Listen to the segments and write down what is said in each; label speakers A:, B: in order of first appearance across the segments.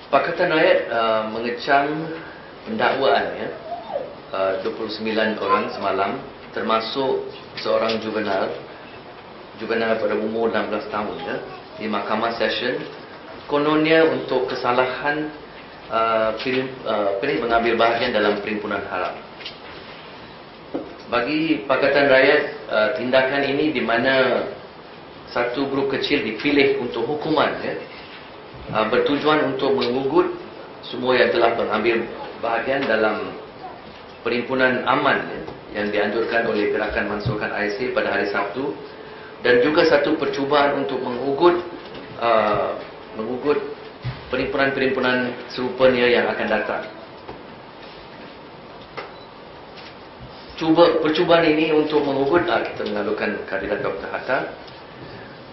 A: Pakatan Rakyat mengecam pendakwaan 29 orang semalam, termasuk seorang juvenile pada umur 16 tahun di Mahkamah Session, kononnya untuk kesalahan mengambil bahagian dalam perhimpunan haram. Bagi Pakatan Rakyat, tindakan ini di mana satu grup kecil dipilih untuk hukuman bertujuan untuk mengugut semua yang telah mengambil bahagian dalam perhimpunan aman yang dianjurkan oleh Gerakan Mansuhkan IC pada hari Sabtu, dan juga satu percubaan untuk mengugut perhimpunan-perhimpunan serupanya yang akan datang. Percubaan ini untuk mengugut, kita mengalukan kehadiran Dr. Hatta.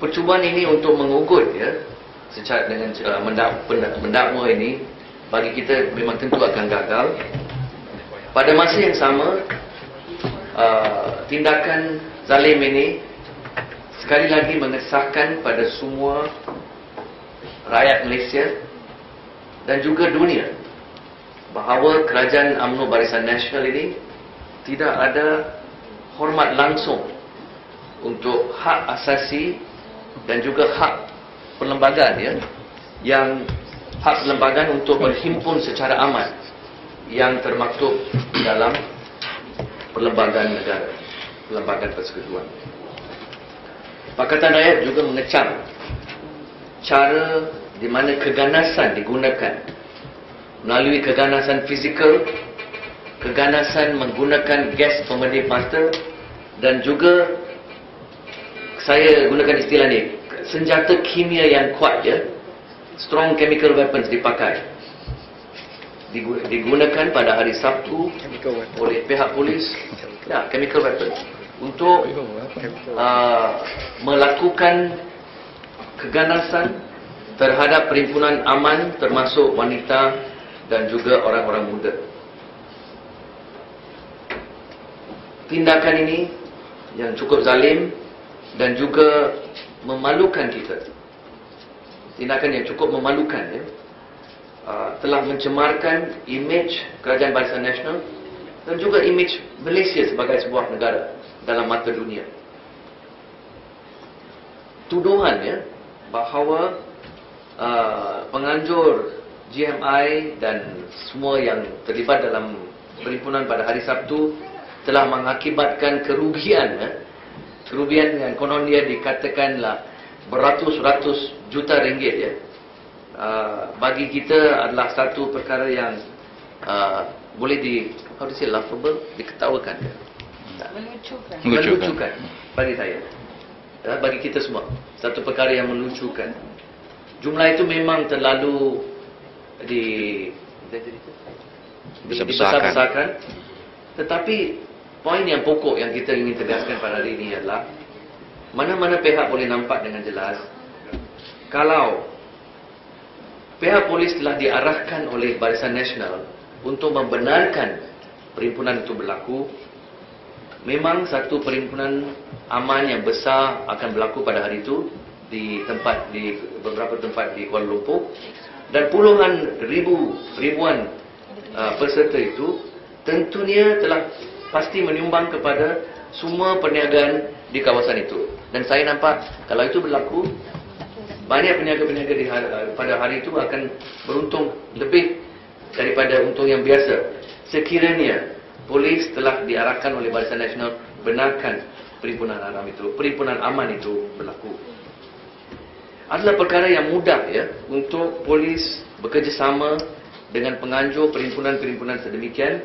A: Percubaan ini untuk mengugut secara dengan mendakwa ini, bagi kita memang tentu akan gagal. Pada masa yang sama, tindakan zalim ini sekali lagi mengesahkan pada semua rakyat Malaysia dan juga dunia bahawa Kerajaan UMNO Barisan Nasional ini tidak ada hormat langsung untuk hak asasi dan juga hak perlembagaan yang hak perlembagaan untuk berhimpun secara aman yang termaktub dalam perlembagaan negara, perlembagaan persekutuan. Pakatan Rakyat juga mengecam cara di mana keganasan digunakan, melalui keganasan fizikal, keganasan menggunakan gas pemedih mata, dan juga saya gunakan istilah ni, senjata kimia yang kuat strong chemical weapons dipakai, digunakan pada hari Sabtu oleh pihak polis, chemical weapons, untuk melakukan keganasan terhadap perhimpunan aman, termasuk wanita dan juga orang-orang muda. Tindakan ini yang cukup zalim dan juga memalukan kita, tindakan yang cukup memalukan telah mencemarkan imej Kerajaan Barisan Nasional dan juga imej Malaysia sebagai sebuah negara dalam mata dunia. Tuduhan bahawa penganjur GMI dan semua yang terlibat dalam perhimpunan pada hari Sabtu telah mengakibatkan kerugian yang konon dia dikatakanlah beratus-ratus juta ringgit bagi kita adalah satu perkara yang boleh laughable, diketawakan, melucukan bagi saya, bagi kita semua, satu perkara yang melucukan. Jumlah itu memang terlalu dibesar-besarkan, tetapi poin yang pokok yang kita ingin tegaskan pada hari ini adalah mana-mana pihak boleh nampak dengan jelas kalau pihak polis telah diarahkan oleh Barisan Nasional untuk membenarkan perhimpunan itu berlaku. Memang satu perhimpunan aman yang besar akan berlaku pada hari itu di beberapa tempat di Kuala Lumpur, dan puluhan ribuan peserta itu tentunya telah pasti menyumbang kepada semua perniagaan di kawasan itu. Dan saya nampak kalau itu berlaku, banyak peniaga-peniaga pada hari itu akan beruntung lebih daripada untung yang biasa, sekiranya polis telah diarahkan oleh Barisan Nasional benarkan perhimpunan aman itu berlaku. Adalah perkara yang mudah untuk polis bekerjasama dengan penganjur perhimpunan-perhimpunan sedemikian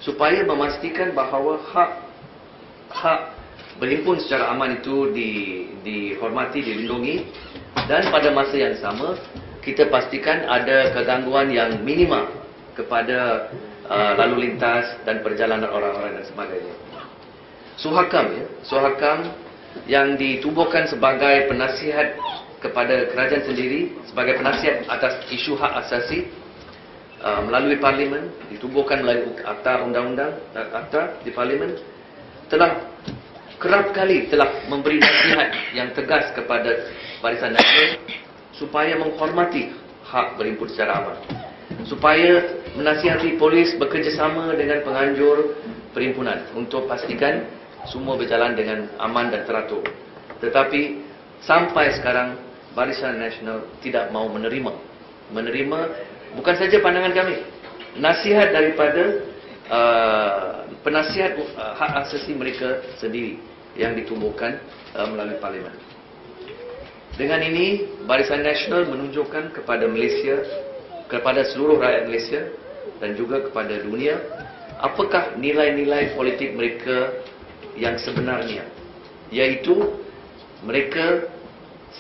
A: supaya memastikan bahawa hak berhimpun secara aman itu dihormati, dilindungi, dan pada masa yang sama kita pastikan ada kegangguan yang minima kepada lalu lintas dan perjalanan orang-orang dan sebagainya. Suhakam yang ditubuhkan sebagai penasihat kepada kerajaan sendiri, sebagai penasihat atas isu hak asasi melalui parlimen, ditubuhkan melalui akta undang-undang, akta di parlimen, telah kerap kali telah memberi nasihat yang tegas kepada Barisan Nasional supaya menghormati hak berinput secara aman. Supaya menasihati polis bekerjasama dengan penganjur perhimpunan untuk pastikan semua berjalan dengan aman dan teratur. Tetapi sampai sekarang Barisan Nasional tidak mau menerima bukan saja pandangan kami, nasihat daripada penasihat hak asasi mereka sendiri yang ditumbuhkan melalui parlimen. Dengan ini, Barisan Nasional menunjukkan kepada Malaysia, kepada seluruh rakyat Malaysia dan juga kepada dunia, apakah nilai-nilai politik mereka yang sebenarnya, iaitu mereka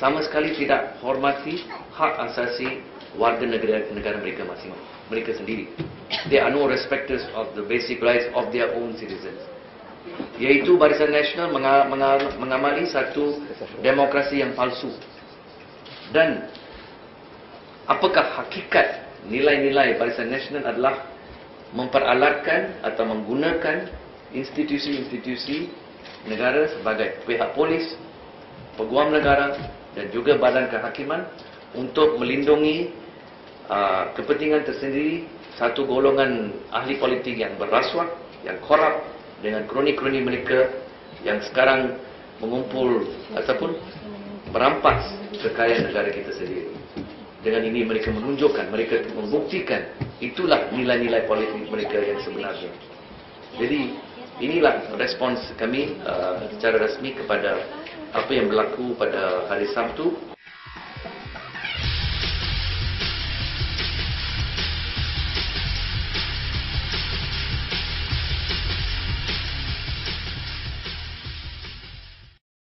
A: sama sekali tidak hormati hak asasi warga negara mereka masing-masing, mereka sendiri. They are no respecters of the basic rights of their own citizens. Iaitu Barisan Nasional mengamali satu demokrasi yang palsu. Dan apakah hakikat nilai-nilai Barisan Nasional adalah memperalatkan atau menggunakan institusi-institusi negara sebagai pihak polis, peguam negara dan juga badan kehakiman untuk melindungi kepentingan tersendiri satu golongan ahli politik yang berrasuah, yang korup, dengan kroni-kroni mereka yang sekarang mengumpul ataupun merampas kekayaan negara kita sendiri. Dengan ini mereka menunjukkan, mereka membuktikan itulah nilai-nilai politik mereka yang sebenarnya. Jadi inilah respons kami secara rasmi kepada apa yang berlaku pada hari Sabtu